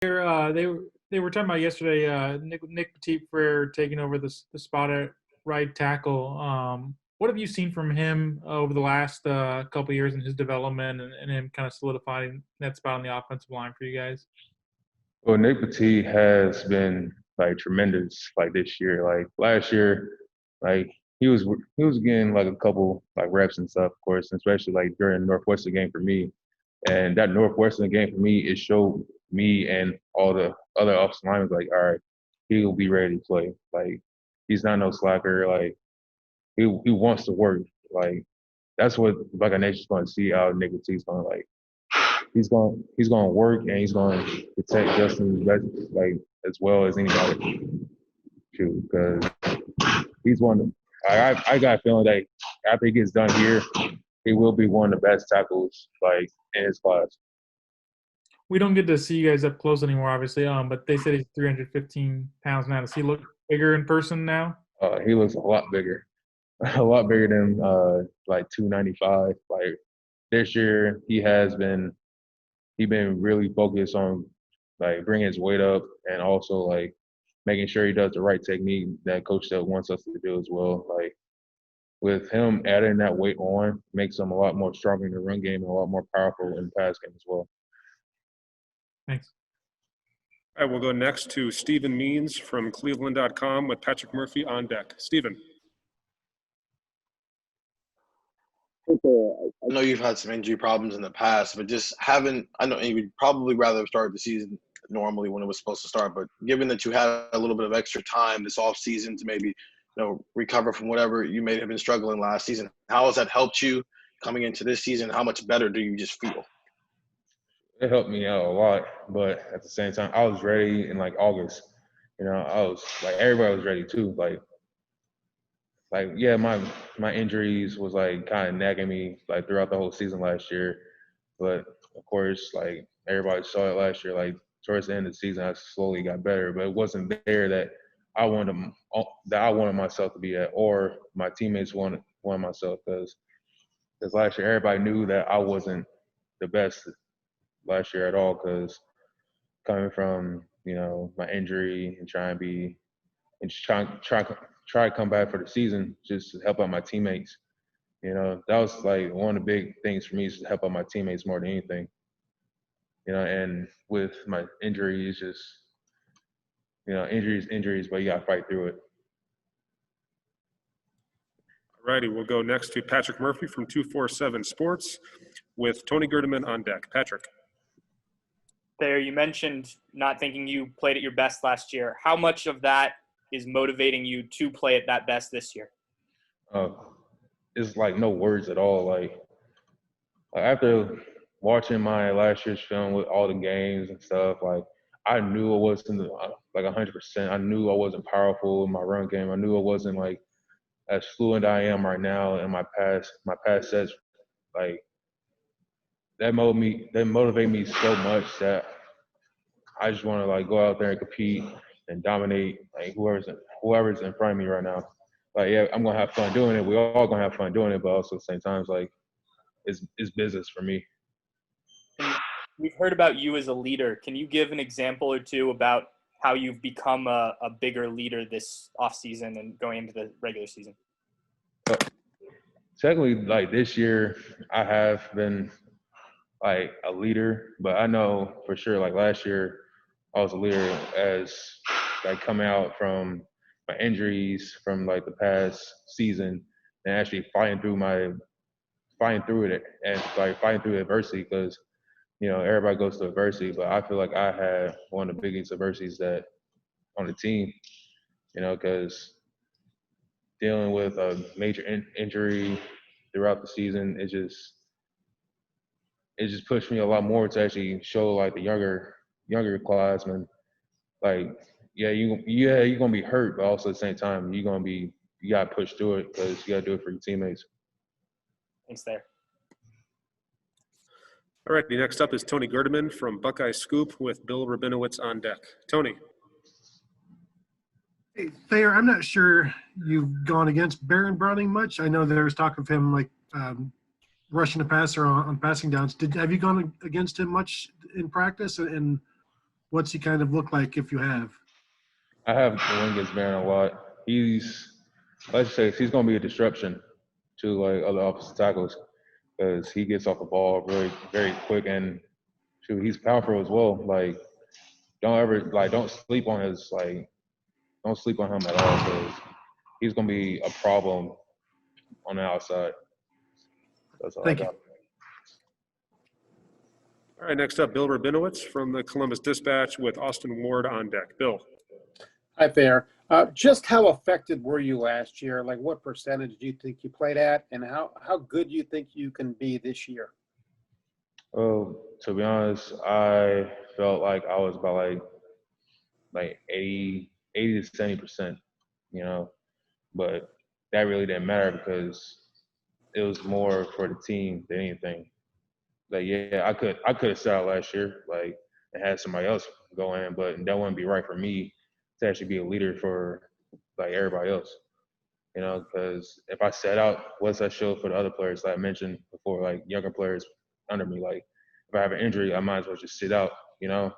They were talking about yesterday. Nick Petit for taking over the spot at right tackle. What have you seen from him over the last couple of years in his development and him kind of solidifying that spot on the offensive line for you guys? Well, Nick Petit has been like tremendous like this year. Like last year, like he was getting like a couple like reps and stuff, of course, especially like during the Northwestern game for me. And that Northwestern game for me, it showed me and all the other offensive linemen like, all right, he will be ready to play. Like he's not no slacker. Like he wants to work. Like that's what Buckeye Nation's going to see out of Nick Petit's going to like. He's going to work and he's going to protect Justin like as well as anybody. Shoot, because he's one. I got a feeling that after he gets done here, he will be one of the best tackles like in his class. We don't get to see you guys up close anymore, obviously. But they said he's 315 pounds now. Does he look bigger in person now? He looks a lot bigger than like 295. Like this year, he been really focused on like bringing his weight up and also like making sure he does the right technique that Coach Step wants us to do as well. Like with him adding that weight on makes him a lot more stronger in the run game and a lot more powerful in the pass game as well. Thanks. All right, we'll go next to Stephen Means from Cleveland.com with Patrick Murphy on deck. Stephen. I know you've had some injury problems in the past, but just I know you would probably rather have started the season normally when it was supposed to start, but given that you had a little bit of extra time this off season to maybe recover from whatever you may have been struggling last season, how has that helped you coming into this season? How much better do you just feel? It helped me out a lot, but at the same time, I was ready in like August. I was like everybody was ready too. Like yeah, my injuries was like kind of nagging me like throughout the whole season last year, but of course like everybody saw it last year. Like towards the end of the season, I slowly got better, but it wasn't there that I wanted myself to be at, or my teammates wanted myself, because last year everybody knew that I wasn't the best last year at all, because coming from my injury and trying to come back for the season just to help out my teammates. That was like one of the big things for me, is to help out my teammates more than anything. And with my injuries, just injuries, but you got to fight through it. All righty, we'll go next to Patrick Murphy from 247 Sports with Tony Gurdaman on deck. Patrick. Thayer, you mentioned not thinking you played at your best last year. How much of that is motivating you to play at that best this year? It's like no words at all. Like after watching my last year's film with all the games and stuff, like I knew I wasn't like 100%. I knew I wasn't powerful in my run game. I knew I wasn't like as fluent I am right now in my past sets. Like that motivated me so much that I just want to like go out there and compete and dominate like whoever's in front of me right now. Like yeah, I'm gonna have fun doing it. We're all gonna have fun doing it, but also at the same time, like it's business for me. We've heard about you as a leader. Can you give an example or two about how you've become a bigger leader this offseason and going into the regular season? Technically, like this year, I have been like a leader, but I know for sure, like last year, I was a leader as like coming out from my injuries from like the past season and actually fighting through it and like fighting through adversity, because everybody goes through adversity, but I feel like I had one of the biggest adversities that on the team, because dealing with a major injury throughout the season, it just pushed me a lot more to actually show like the younger classmen, like you're gonna be hurt, but also at the same time you gotta push through it, because you gotta do it for your teammates. Thanks, Thayer. All right, next up is Tony Gurdaman from Buckeye Scoop with Bill Rabinowitz on deck. Tony. Hey, Thayer, I'm not sure you've gone against Baird Browning much. I know there was talk of him like rushing the passer on passing downs. Have you gone against him much in practice? And What's he kind of look like if you have? I have the wing against Baird a lot. Let's say he's going to be a disruption to like other offensive tackles because he gets off the ball really very quick and shoot, he's powerful as well. Like don't sleep on don't sleep on him at all because he's going to be a problem on the outside. That's all I Thank got. you. All right, next up, Bill Rabinowitz from the Columbus Dispatch with Austin Ward on deck. Bill. Hi there. Just how affected were you last year? Like, what percentage do you think you played at, and how good do you think you can be this year? Oh, to be honest, I felt like I was about like 80 to 70%, you know, but that really didn't matter because it was more for the team than anything. Like, yeah, I could have sat out last year, like, and had somebody else go in, but that wouldn't be right for me to actually be a leader for like everybody else, you know, because if I sat out, what's that show for the other players that I mentioned before, like younger players under me? Like, if I have an injury, I might as well just sit out, you know?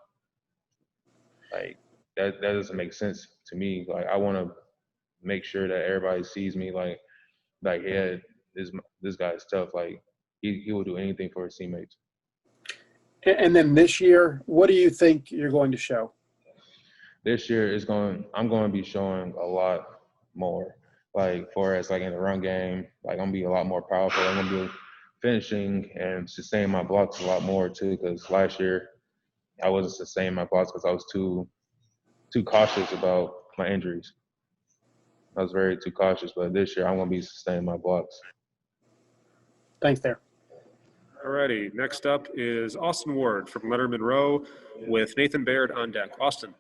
Like, that doesn't make sense to me. Like, I want to make sure that everybody sees me like yeah, this guy's tough. Like, he will do anything for his teammates. And then this year, what do you think you're going to show? This year I'm going to be showing a lot more. Like, for as like in the run game, like I'm gonna be a lot more powerful. I'm gonna be finishing and sustaining my blocks a lot more too. Because last year I wasn't sustaining my blocks because I was too cautious about my injuries. I was very too cautious, but this year I'm gonna be sustaining my blocks. Thanks there. All righty, next up is Austin Ward from Letterman Row with Nathan Baird on deck. Austin.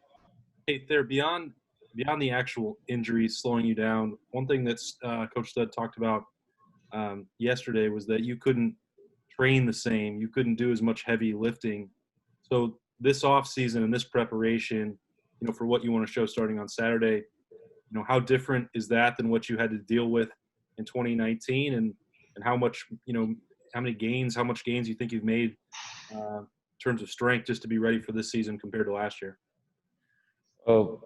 Hey, Thayer, beyond the actual injuries slowing you down, one thing that Coach Stud talked about yesterday was that you couldn't train the same. You couldn't do as much heavy lifting. So this off season and this preparation, you know, for what you want to show starting on Saturday, you know, how different is that than what you had to deal with in 2019, and how much, you know, how much gains you think you've made in terms of strength just to be ready for this season compared to last year? Oh,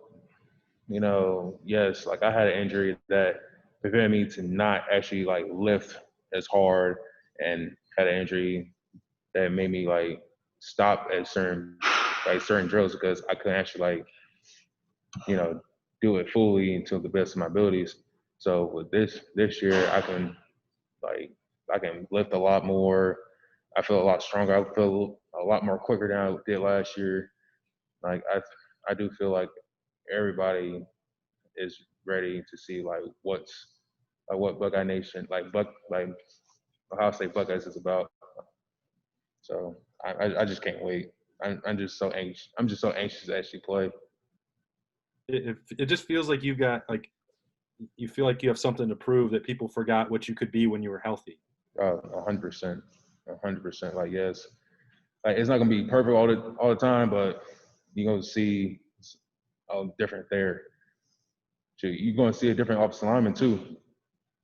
you know, yes, like I had an injury that prevented me to not actually like lift as hard, and had an injury that made me like stop at certain drills because I couldn't actually like, you know, do it fully to the best of my abilities. So with this year, I can lift a lot more. I feel a lot stronger. I feel a lot more quicker than I did last year. Like I do feel like everybody is ready to see like what Buckeye Nation like Ohio State Buckeyes is about. So I just can't wait. I'm just so anxious. I'm just so anxious to actually play. It just feels like you've got like, you feel like you have something to prove that people forgot what you could be when you were healthy. 100%. Like, yes, like it's not gonna be perfect all the time, but you're gonna see a different there. You're gonna see a different offensive lineman too.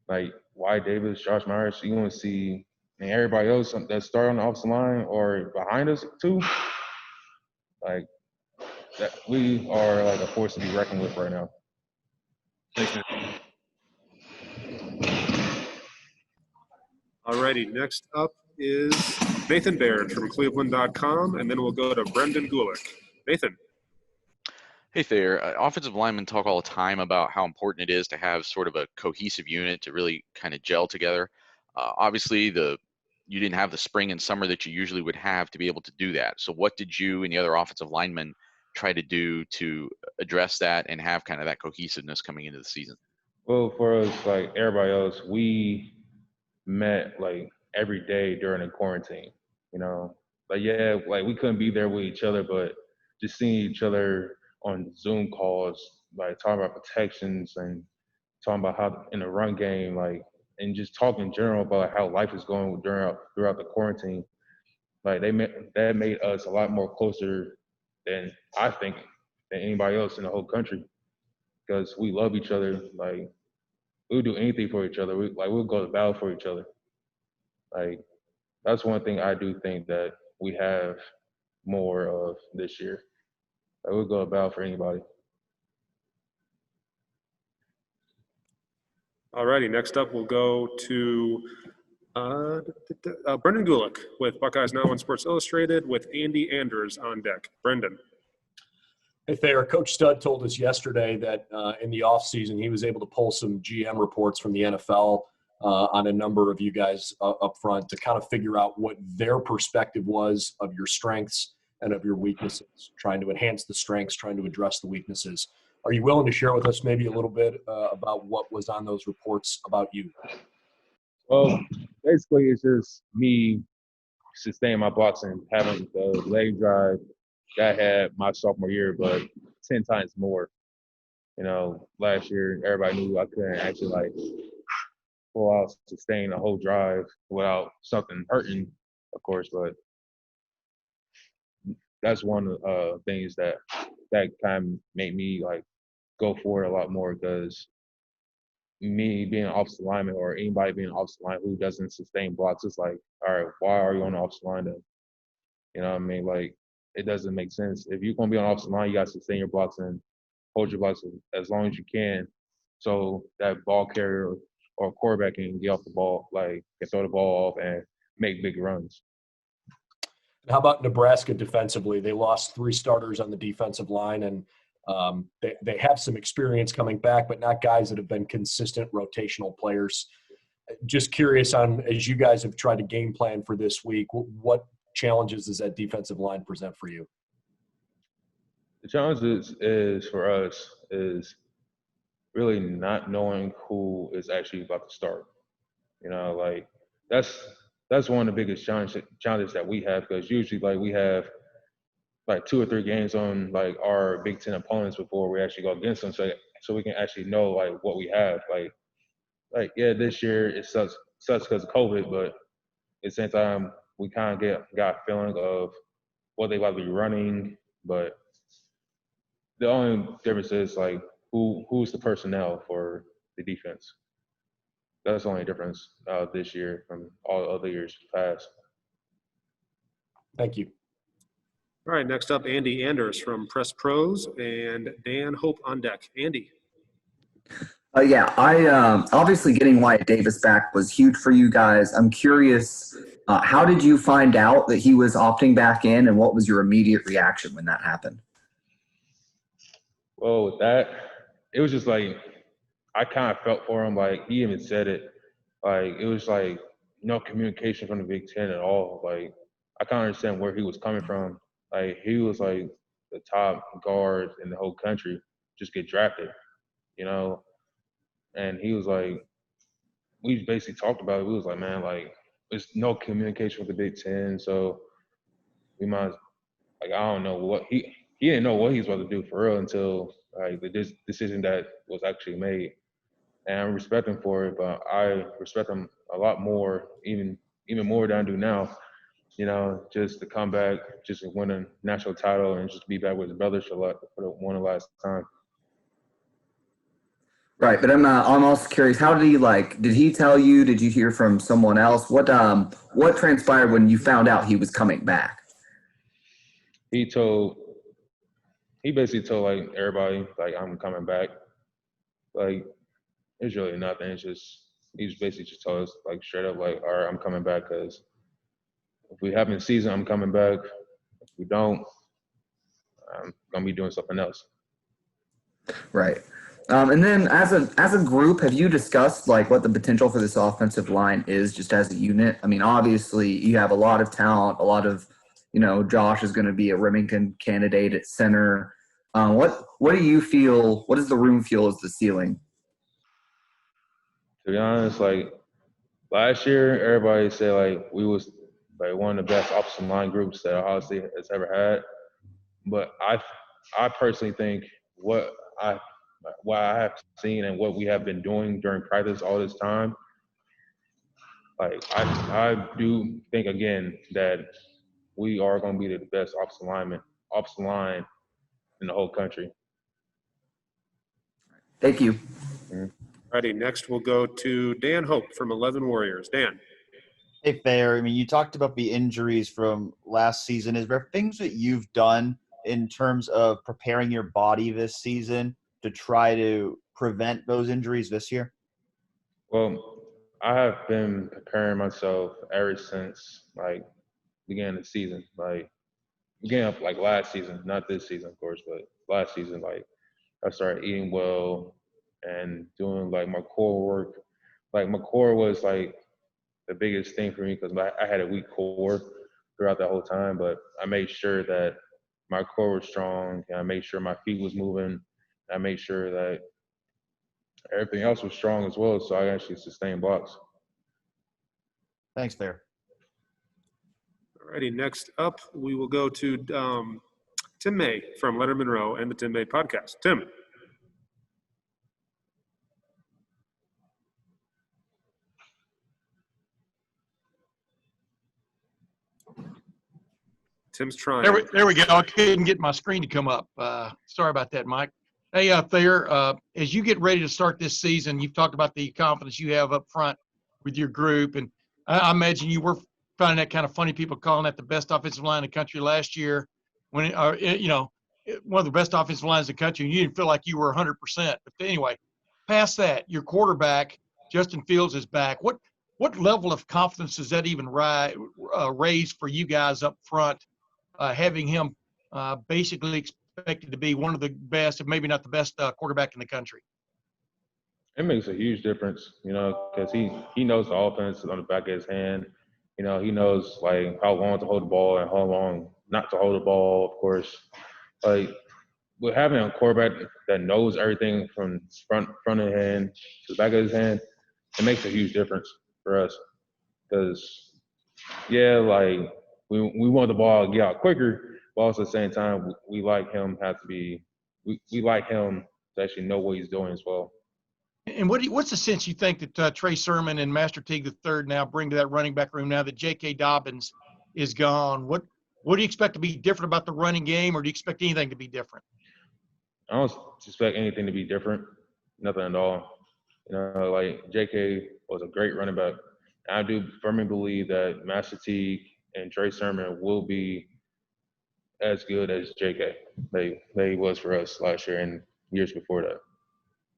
Like Wyatt Davis, Josh Myers. You're gonna see, and everybody else that start on the offensive line or behind us too. Like that, we are like a force to be reckoned with right now. Thanks, man. All righty, next up is Nathan Baird from Cleveland.com, and then we'll go to Brendan Gulick. Nathan. Hey Thayer, offensive linemen talk all the time about how important it is to have sort of a cohesive unit to really kind of gel together. Obviously, you didn't have the spring and summer that you usually would have to be able to do that. So what did you and the other offensive linemen try to do to address that and have kind of that cohesiveness coming into the season? Well, for us, like everybody else, we met like every day during the quarantine, you know. Like, yeah, like we couldn't be there with each other, but just seeing each other on Zoom calls, like talking about protections and talking about how in the run game, like, and just talking in general about how life is going throughout the quarantine. Like that made us a lot more closer than I think than anybody else in the whole country, because we love each other. Like, we'll do anything for each other. We'll go to battle for each other. Like, that's one thing I do think that we have more of this year. Like, we'll go about for anybody. All righty. Next up, we'll go to Brendan Gulick with Buckeyes Now on Sports Illustrated with Andy Anders on deck. Brendan. Hey, Thayer, Coach Stud told us yesterday that in the offseason he was able to pull some GM reports from the NFL on a number of you guys up front to kind of figure out what their perspective was of your strengths and of your weaknesses, trying to enhance the strengths, trying to address the weaknesses. Are you willing to share with us maybe a little bit about what was on those reports about you? Well, basically, it's just me sustaining my blocks and having the leg drive that I had my sophomore year, but 10 times more. You know, last year, everybody knew I couldn't actually, like, pull out, sustain a whole drive without something hurting, of course, but that's one of the things that kind of made me, like, go for it a lot more, because me being an offensive lineman or anybody being an offensive line who doesn't sustain blocks, it's like, all right, why are you on the offensive line then? You know what I mean? Like, it doesn't make sense. If you're going to be on the offensive line, you got to sustain your blocks and hold your blocks as long as you can, so that ball carrier or quarterback can get off the ball, like, can throw the ball off and make big runs. How about Nebraska defensively? They lost 3 starters on the defensive line, and they have some experience coming back, but not guys that have been consistent rotational players. Just curious on, as you guys have tried to game plan for this week, what challenges does that defensive line present for you? The challenge is for us is really not knowing who is actually about to start. You know, like, that's one of the biggest challenges that we have, because usually, like, we have like 2 or 3 games on, like, our Big Ten opponents before we actually go against them, so we can actually know, like, what we have. Like yeah, this year it sucks because of COVID, but at the same time we kind of got a feeling of what they like to be running. But the only difference is, like, who's the personnel for the defense. That's the only difference this year from all other years past. Thank you. All right, next up, Andy Anders from Press Pros and Dan Hope on deck. Andy. Yeah, I obviously getting Wyatt Davis back was huge for you guys. I'm curious, how did you find out that he was opting back in, and what was your immediate reaction when that happened? Well, with that, it was just like, I kind of felt for him. Like, he even said it. Like, it was like no communication from the Big Ten at all. Like, I can't understand where he was coming from. Like, he was like the top guard in the whole country, just get drafted, you know? And he was like, we basically talked about it. We was like, man, like, there's no communication with the Big Ten, so we might, like, I don't know what he didn't know what he was about to do for real until, like, the decision that was actually made. And I respect him for it, but I respect him a lot more, even more than I do now. You know, just to come back, just to win a national title, and just be back with his brothers for one of the last time. Right, but I'm also curious. How did he Did he tell you? Did you hear from someone else? What transpired when you found out he was coming back? He basically told, like, everybody, like, I'm coming back. Like, it's really nothing. It's just, he's basically just told us, like, straight up, like, all right, I'm coming back, because if we have a season, I'm coming back. If we don't, I'm gonna be doing something else. Right. And then as a group, have you discussed, like, what the potential for this offensive line is just as a unit? I mean, obviously you have a lot of talent, a lot of, you know, Josh is going to be a Remington candidate at center. What do you feel, what does the room feel is the ceiling? To be honest, like, last year, everybody said, like, we was, like, one of the best offensive line groups that Ohio State has ever had. But I personally think what I have seen and what we have been doing during practice all this time, like, I do think, again, that we are going to be the best offensive line in the whole country. Thank you. Mm-hmm. Righty, next we'll go to Dan Hope from 11 Warriors. Dan. Hey, Thayer. I mean, you talked about the injuries from last season. Is there things that you've done in terms of preparing your body this season to try to prevent those injuries this year? Well, I have been preparing myself ever since like beginning of the season. Like beginning of like last season, not this season, of course, but last season, like I started eating well and doing like my core work. Like my core was like the biggest thing for me because I had a weak core throughout that whole time, but I made sure that my core was strong and I made sure my feet was moving. I made sure that everything else was strong as well, so I actually sustained blocks. Thanks, Thayer. All righty, next up, we will go to Tim May from Letterman Row and the Tim May podcast. Tim. Tim's trying. There we go. I couldn't get my screen to come up. Sorry about that, Mike. Hey, Thayer, as you get ready to start this season, you've talked about the confidence you have up front with your group, and I imagine you were finding that kind of funny, people calling that the best offensive line in the country last year, when one of the best offensive lines in the country, and you didn't feel like you were 100%. But anyway, past that, your quarterback, Justin Fields, is back. What level of confidence does that even raise for you guys up front, having him basically expected to be one of the best, if maybe not the best, quarterback in the country? It makes a huge difference, because he knows the offense on the back of his hand. He knows like how long to hold the ball and how long not to hold the ball, of course. Like with having a quarterback that knows everything from front of his hand to the back of his hand, it makes a huge difference for us. Because like we want the ball to get out quicker, but also at the same time we like him we like him to actually know what he's doing as well. And what's the sense you think that Trey Sermon and Master Teague III now bring to that running back room now that J.K. Dobbins is gone? What do you expect to be different about the running game, or do you expect anything to be different? I don't expect anything to be different, nothing at all. Like J.K. was a great running back. I do firmly believe that Master Teague and Trey Sermon will be as good as J.K. They was for us last year and years before that.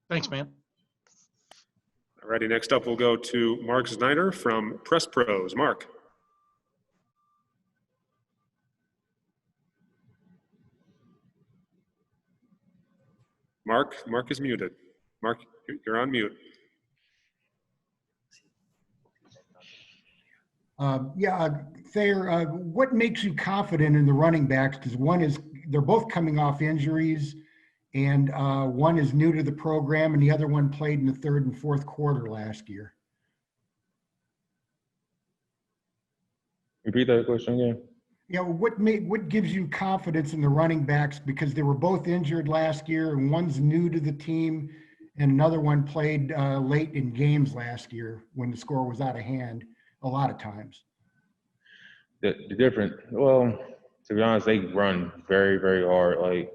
Thanks, man. All righty, next up we'll go to Mark Snyder from Press Pros. Mark. Mark is muted. Mark, you're on mute. Thayer, what makes you confident in the running backs? Because they're both coming off injuries, and one is new to the program, and the other one played in the third and fourth quarter last year. Repeat that question again. Yeah, what gives you confidence in the running backs? Because they were both injured last year, and one's new to the team, and another one played late in games last year when the score was out of hand a lot of times. The different, well, to be honest, they run very, very hard.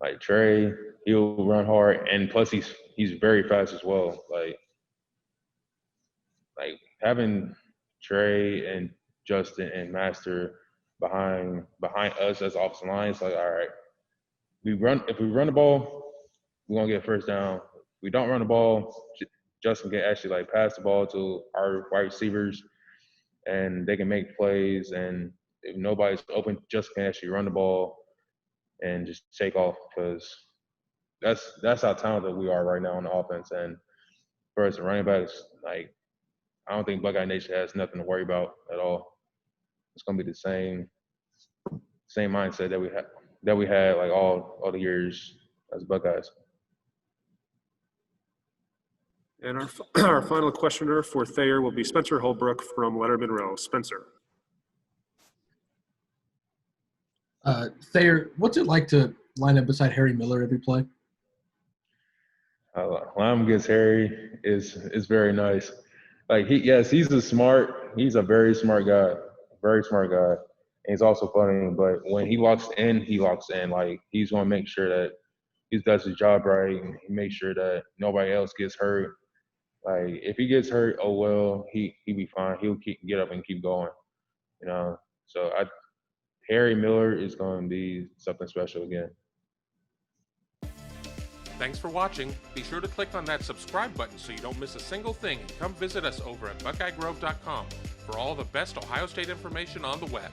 Like Trey, he'll run hard, and plus he's very fast as well. Like having Trey and Justin and Master behind us as offensive line, it's like, all right, if we run the ball, we're gonna get first down. If we don't run the ball, Justin can actually pass the ball to our wide receivers, and they can make plays. And if nobody's open, Justin can actually run the ball and just take off, because that's how talented we are right now on the offense. And for us, the running backs, I don't think Buckeye Nation has nothing to worry about at all. It's gonna be the same mindset that we had all the years as Buckeyes. And our final questioner for Thayer will be Spencer Holbrook from Letterman Row. Spencer. Thayer, what's it like to line up beside Harry Miller every play? Line against Harry is very nice. He's a very smart guy. Very smart guy. And he's also funny, but when he locks in. He's going to make sure that he does his job right, and he makes sure that nobody else gets hurt. If he gets hurt, oh well, he'll be fine. He'll get up and keep going. So Harry Miller is going to be something special again. Thanks for watching. Be sure to click on that subscribe button so you don't miss a single thing, and come visit us over at BuckeyeGrove.com for all the best Ohio State information on the web.